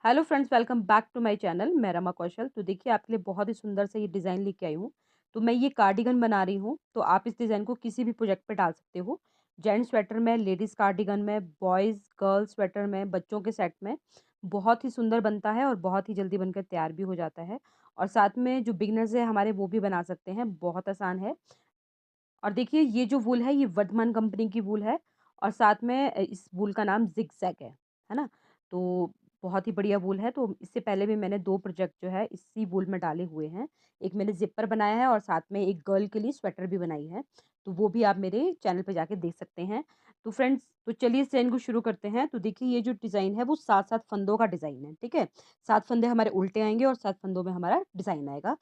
Hello friends, welcome back to my channel. मैं रमा कौशल। तो देखिए, आपके लिए बहुत ही सुंदर से ये डिज़ाइन लेके आई हूँ। तो मैं ये कार्डिगन बना रही हूँ, तो आप इस डिज़ाइन को किसी भी प्रोजेक्ट पे डाल सकते हो। जेंट्स स्वेटर में, लेडीज़ कार्डिगन में, बॉयज़ गर्ल्स स्वेटर में, बच्चों के सेट में बहुत ही सुंदर बनता है और बहुत ही जल्दी बनकर तैयार भी हो जाता है। और साथ में जो बिगिनर्स है हमारे, वो भी बना सकते हैं, बहुत आसान है। और देखिए, ये जो वूल है, ये वर्धमान कंपनी की वूल है और साथ में इस वूल का नाम ज़िगज़ैग है ना? तो बहुत ही बढ़िया वूल है। तो इससे पहले भी मैंने 2 प्रोजेक्ट जो है इसी वूल में डाले हुए हैं। एक मैंने ज़िपर बनाया है और साथ में एक गर्ल के लिए स्वेटर भी बनाई है। तो वो भी आप मेरे चैनल पे जाके देख सकते हैं। तो फ्रेंड्स, तो चलिए इस डिज़ाइन को शुरू करते हैं। तो देखिए, ये जो डिज़ाइन है वो 7-7 फंदों का डिज़ाइन है, ठीक है? 7 फंदे हमारे उल्टे आएँगे और 7 फंदों में हमारा डिज़ाइन आएगा।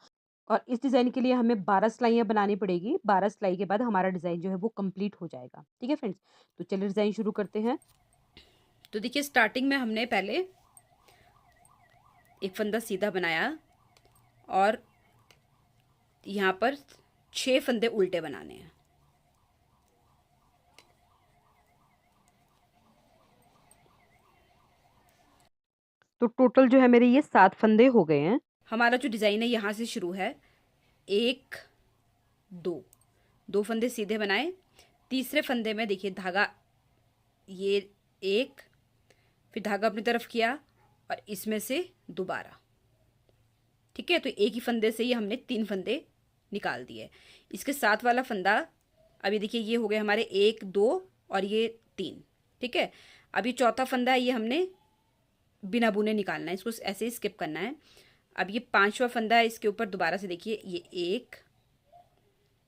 और इस डिज़ाइन के लिए हमें 12 सिलाइयाँ बनानी पड़ेगी। 12 सिलाई के बाद हमारा डिज़ाइन जो है वो कंप्लीट हो जाएगा। ठीक है फ्रेंड्स? तो चलिए डिज़ाइन शुरू करते हैं। तो देखिए, स्टार्टिंग में हमने पहले एक फंदा सीधा बनाया और यहाँ पर 6 फंदे उल्टे बनाने हैं। तो टोटल जो है मेरे ये 7 फंदे हो गए हैं। हमारा जो डिज़ाइन है यहाँ से शुरू है। एक, दो, दो फंदे सीधे बनाए। तीसरे फंदे में देखिए धागा, ये एक, फिर धागा अपनी तरफ किया और इसमें से दोबारा। ठीक है, तो एक ही फंदे से ही हमने 3 फंदे निकाल दिए। इसके साथ वाला फंदा, अभी देखिए ये हो गए हमारे 1, 2 और ये 3। ठीक है, अभी चौथा फंदा है, ये हमने बिना बुने निकालना है, इसको ऐसे ही स्किप करना है। अब ये 5वां फंदा है, इसके ऊपर दोबारा से देखिए ये एक,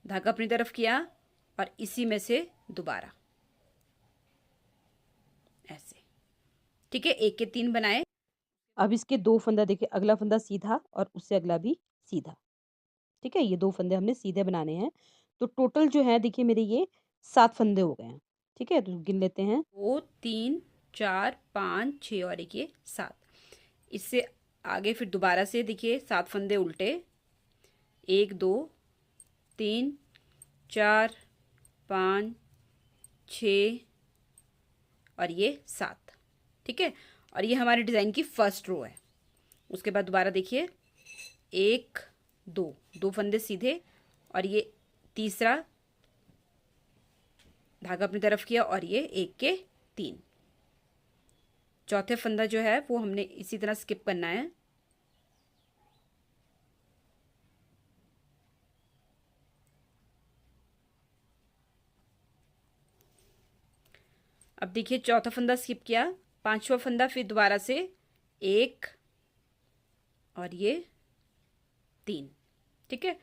धागा अपनी तरफ किया और इसी में से दोबारा ऐसे। ठीक है, एक के 3 बनाए। अब इसके 2 फंदा देखिए, अगला फंदा सीधा और उससे अगला भी सीधा। ठीक है? ये 2 फंदे हमने सीधे बनाने हैं। तो टोटल जो है देखिए मेरे ये 7 फंदे हो गए हैं। ठीक है? तो गिन लेते हैं। 2, 3, 4, 5, 6 और एक ये 7। इससे आगे फिर दोबारा से देखिए 7 फंदे उल्टे। 1, 2, 3, 4, 5, 6 और ये 7। ठीक है, और ये हमारे डिज़ाइन की फर्स्ट रो है। उसके बाद दोबारा देखिए 1, 2, दो फंदे सीधे और ये तीसरा, धागा अपनी तरफ किया और ये एक के 3। चौथे फंदा जो है वो हमने इसी तरह स्किप करना है। अब देखिए चौथा फंदा स्किप किया, 5वां फंदा, फिर दोबारा से 1 और ये 3। ठीक है,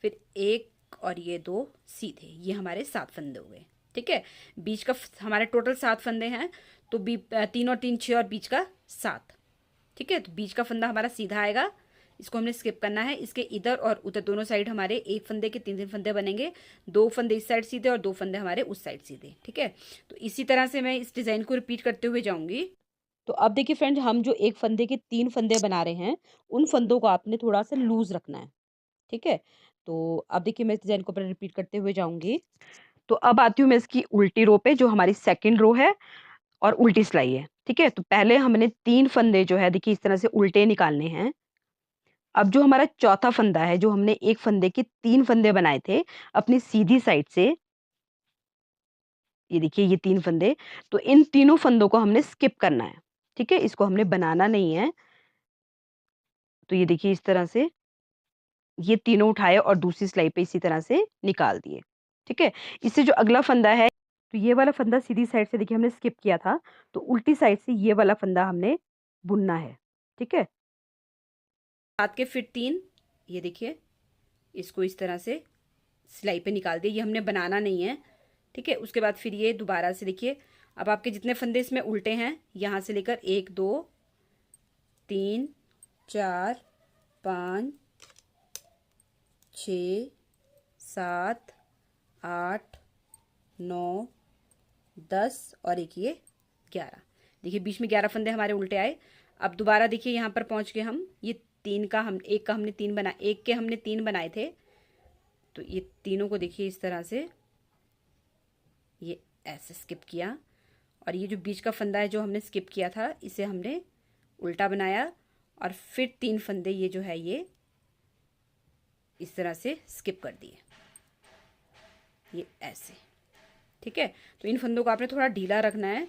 फिर 1 और ये 2 सीधे, ये हमारे 7 फंदे हो गए। ठीक है, बीच का हमारे टोटल 7 फंदे हैं, तो 3 और 3 6 और बीच का 7। ठीक है, तो बीच का फंदा हमारा सीधा आएगा, इसको हमने स्किप करना है। इसके इधर और उधर दोनों साइड हमारे एक फंदे के 3 3 फंदे बनेंगे। 2 फंदे इस साइड सीधे और 2 फंदे हमारे उस साइड सीधे। ठीक है, तो इसी तरह से मैं इस डिज़ाइन को रिपीट करते हुए जाऊंगी। तो अब देखिए फ्रेंड्स, हम जो एक फंदे के 3 फंदे बना रहे हैं, उन फंदों को आपने थोड़ा-सा लूज़ रखना है। ठीक है? तो अब देखिए मैं इस डिज़ाइन को रिपीट करते हुए जाऊँगी। तो अब आती हूँ मैं इसकी उल्टी रो पे, जो हमारी सेकंड रो है और उल्टी सिलाई है। ठीक है? तो पहले हमने 3 फंदे जो है देखिए इस तरह से उल्टे निकालने हैं। अब जो हमारा चौथा फंदा है, जो हमने एक फंदे के 3 फंदे बनाए थे अपनी सीधी साइड से, ये देखिए ये 3 फंदे, तो इन तीनों फंदों को हमने स्किप करना है। ठीक है? इसको हमने बनाना नहीं है। तो ये देखिए इस तरह से ये तीनों उठाए और दूसरी सिलाई पे इसी तरह से निकाल दिए। ठीक है? इससे जो अगला फंदा है, तो ये वाला फंदा सीधी साइड से देखिए हमने स्किप किया था, तो उल्टी साइड से ये वाला फंदा हमने बुनना है। ठीक है? 7 के फिर 3, ये देखिए इसको इस तरह से सिलाई पे निकाल दिया, ये हमने बनाना नहीं है। ठीक है, उसके बाद फिर ये दोबारा से देखिए, अब आपके जितने फंदे इसमें उल्टे हैं, यहाँ से लेकर 1, 2, 3, 4, 5, 6, 7, 8, 9, 10 और एक ये 11। देखिए बीच में 11 फंदे हमारे उल्टे आए। अब दोबारा देखिए यहाँ पर पहुंच गए हम, ये 3 का हम, एक का हमने 3 बना, एक के हमने 3 बनाए थे, तो ये तीनों को देखिए इस तरह से ये ऐसे स्किप किया और ये जो बीच का फंदा है जो हमने स्किप किया था, इसे हमने उल्टा बनाया और फिर 3 फंदे ये जो है ये इस तरह से स्किप कर दिए, ये ऐसे। ठीक है, तो इन फंदों को आपने थोड़ा ढीला रखना है,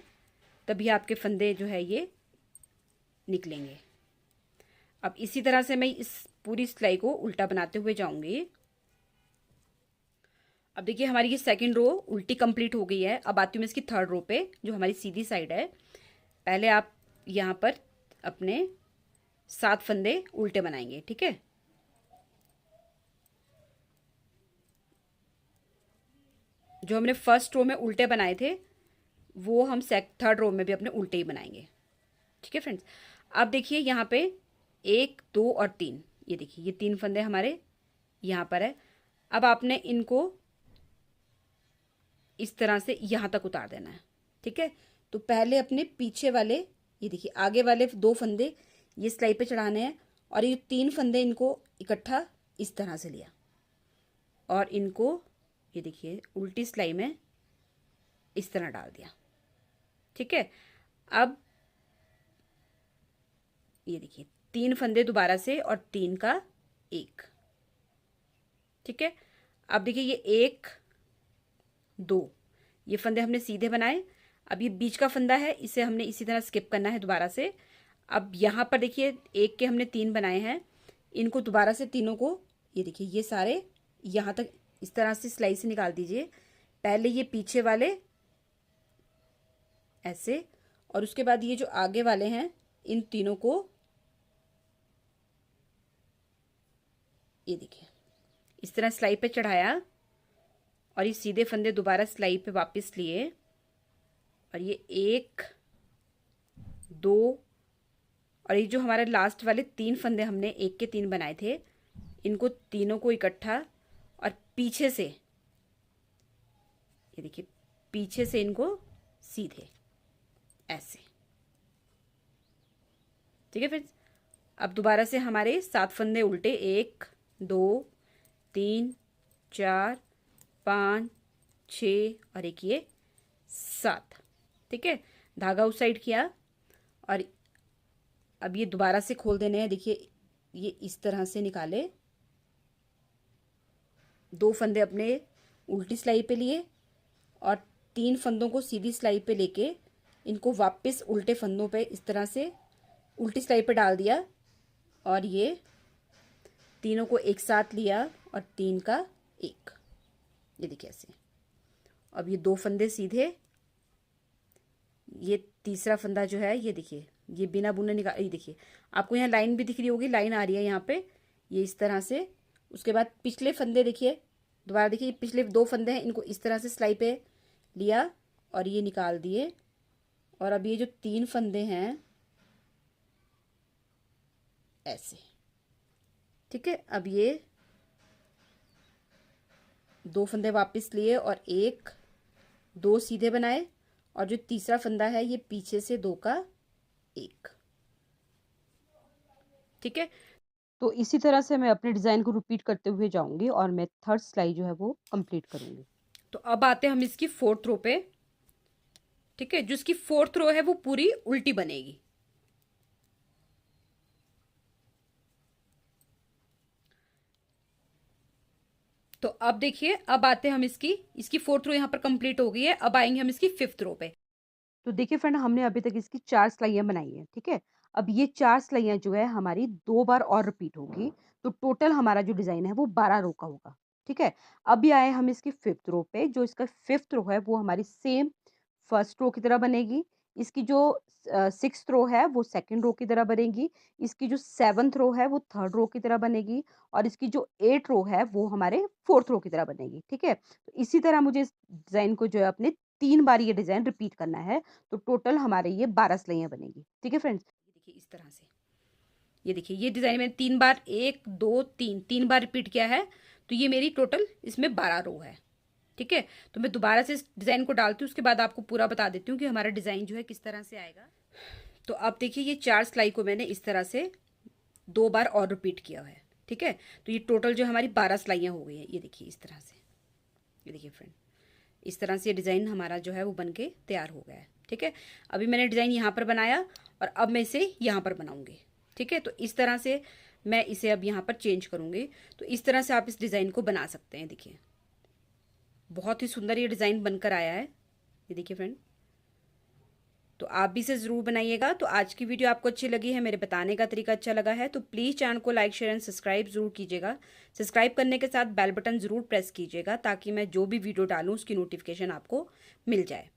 तभी आपके फंदे जो है ये निकलेंगे। अब इसी तरह से मैं इस पूरी सिलाई को उल्टा बनाते हुए जाऊंगी। अब देखिए हमारी ये सेकंड रो उल्टी कंप्लीट हो गई है। अब आती हूँ मैं इसकी थर्ड रो पे, जो हमारी सीधी साइड है। पहले आप यहाँ पर अपने 7 फंदे उल्टे बनाएंगे। ठीक है, जो हमने फर्स्ट रो में उल्टे बनाए थे वो हम थर्ड रो में भी अपने उल्टे ही बनाएंगे। ठीक है फ्रेंड्स, अब देखिए यहाँ पे 1 2 और 3, ये देखिए ये 3 फंदे हमारे यहाँ पर है। अब आपने इनको इस तरह से यहाँ तक उतार देना है। ठीक है, तो पहले अपने पीछे वाले, ये देखिए आगे वाले 2 फंदे ये सिलाई पे चढ़ाने हैं, और ये 3 फंदे इनको इकट्ठा इस तरह से लिया और इनको ये देखिए उल्टी सिलाई में इस तरह डाल दिया। ठीक है, अब ये देखिए 3 फंदे दोबारा से और 3 का 1। ठीक है, अब देखिए ये 1 2 ये फंदे हमने सीधे बनाए। अब ये बीच का फंदा है, इसे हमने इसी तरह स्किप करना है दोबारा से। अब यहाँ पर देखिए 1 के हमने 3 बनाए हैं, इनको दोबारा से तीनों को ये देखिए ये सारे यहाँ तक इस तरह से सिलाई से निकाल दीजिए। पहले ये पीछे वाले ऐसे, और उसके बाद ये जो आगे वाले हैं इन तीनों को ये देखिए इस तरह सिलाई पे चढ़ाया, और ये सीधे फंदे दोबारा सिलाई पे वापस लिए, और ये 1 2 और ये जो हमारे लास्ट वाले 3 फंदे हमने 1 के 3 बनाए थे, इनको तीनों को इकट्ठा और पीछे से ये देखिए पीछे से इनको सीधे ऐसे। ठीक है फ्रेंड्स, अब दोबारा से हमारे 7 फंदे उल्टे, 1 2 3 4 5 6 और एक ये 7। ठीक है, धागा उस साइड किया और अब ये दोबारा से खोल देने हैं। देखिए ये इस तरह से निकाले, 2 फंदे अपने उल्टी सिलाई पे लिए और 3 फंदों को सीधी सिलाई पे लेके इनको वापस उल्टे फंदों पे इस तरह से उल्टी सिलाई पे डाल दिया, और ये तीनों को एक साथ लिया और 3 का 1, ये देखिए ऐसे। अब ये 2 फंदे सीधे, ये तीसरा फंदा जो है ये देखिए ये बिना बुने निकाल, ये देखिए आपको यहाँ लाइन भी दिख रही होगी, लाइन आ रही है यहाँ पे, ये इस तरह से। उसके बाद पिछले फंदे देखिए, दोबारा देखिए पिछले 2 फंदे हैं, इनको इस तरह से सिलाई पे लिया और ये निकाल दिए, और अब ये जो 3 फंदे हैं ऐसे। ठीक है, अब ये 2 फंदे वापस लिए और 1 2 सीधे बनाए, और जो तीसरा फंदा है ये पीछे से 2 का 1। ठीक है, तो इसी तरह से मैं अपने डिज़ाइन को रिपीट करते हुए जाऊंगी और मैं थर्ड सिलाई जो है वो कंप्लीट करूंगी। तो अब आते हैं हम इसकी 4th रो पे। ठीक है, जो इसकी 4th रो है वो पूरी उल्टी बनेगी। तो अब देखिए, अब आते हैं हम इसकी 4th रो यहाँ पर कंप्लीट हो गई है। अब आएंगे हम इसकी 5th रो पे। तो देखिए फ्रेंड, हमने अभी तक इसकी 4 सिलाइयाँ बनाई हैं। ठीक है, अब ये 4 सिलाइयाँ जो है हमारी 2 बार और रिपीट होगी, तो टोटल हमारा जो डिज़ाइन है वो 12 रो का होगा। ठीक है, अभी आए हम इसकी 5th रो पे। जो इसका 5th रो है वो हमारी सेम फर्स्ट रो की तरह बनेगी। इसकी जो 6th रो है वो सेकंड रो की तरह बनेगी। इसकी जो 7th रो है वो थर्ड रो की तरह बनेगी, और इसकी जो 8th रो है वो हमारे 4th रो की तरह बनेगी। ठीक है, तो इसी तरह मुझे इस डिज़ाइन को जो है अपने 3 बार ये डिज़ाइन रिपीट करना है, तो टोटल हमारे ये 12 सिलाइयाँ बनेगी। ठीक है फ्रेंड्स? ये देखिए इस तरह से, ये देखिए ये डिज़ाइन मैंने 3 बार 1 2 3 बार रिपीट किया है, तो ये मेरी टोटल इसमें 12 रो है। ठीक है, तो मैं दोबारा से इस डिज़ाइन को डालती हूँ, उसके बाद आपको पूरा बता देती हूँ कि हमारा डिज़ाइन जो है किस तरह से आएगा। तो अब देखिए ये 4 सिलाई को मैंने इस तरह से 2 बार और रिपीट किया है। ठीक है, तो ये टोटल जो हमारी 12 सिलाइयाँ हो गई हैं। ये देखिए इस तरह से, ये देखिए फ्रेंड, इस तरह से ये डिज़ाइन हमारा जो है वो बन के तैयार हो गया है। ठीक है, अभी मैंने डिज़ाइन यहाँ पर बनाया और अब मैं इसे यहाँ पर बनाऊंगी। ठीक है, तो इस तरह से मैं इसे अब यहाँ पर चेंज करूंगी। तो इस तरह से आप इस डिज़ाइन को बना सकते हैं। देखिए बहुत ही सुंदर ये डिज़ाइन बनकर आया है, ये देखिए फ्रेंड। तो आप भी इसे ज़रूर बनाइएगा। तो आज की वीडियो आपको अच्छी लगी है, मेरे बताने का तरीका अच्छा लगा है, तो प्लीज़ चैनल को लाइक शेयर एंड सब्सक्राइब ज़रूर कीजिएगा। सब्सक्राइब करने के साथ बेल बटन ज़रूर प्रेस कीजिएगा ताकि मैं जो भी वीडियो डालूँ उसकी नोटिफिकेशन आपको मिल जाए।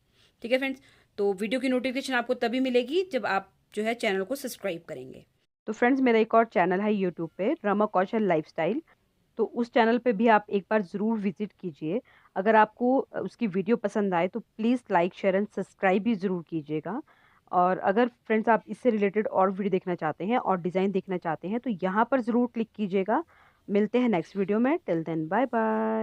ठीक है फ्रेंड्स, तो वीडियो की नोटिफिकेशन आपको तभी मिलेगी जब आप जो है चैनल को सब्सक्राइब करेंगे। तो फ्रेंड्स, मेरा एक और चैनल है यूट्यूब पे, रमा कौशल लाइफस्टाइल। तो उस चैनल पे भी आप एक बार ज़रूर विजिट कीजिए। अगर आपको उसकी वीडियो पसंद आए तो please like share and subscribe भी ज़रूर कीजिएगा। और अगर फ्रेंड्स आप इससे रिलेटेड और वीडियो देखना चाहते हैं और डिज़ाइन देखना चाहते हैं तो यहाँ पर ज़रूर क्लिक कीजिएगा। मिलते हैं नेक्स्ट वीडियो में। Till then bye bye.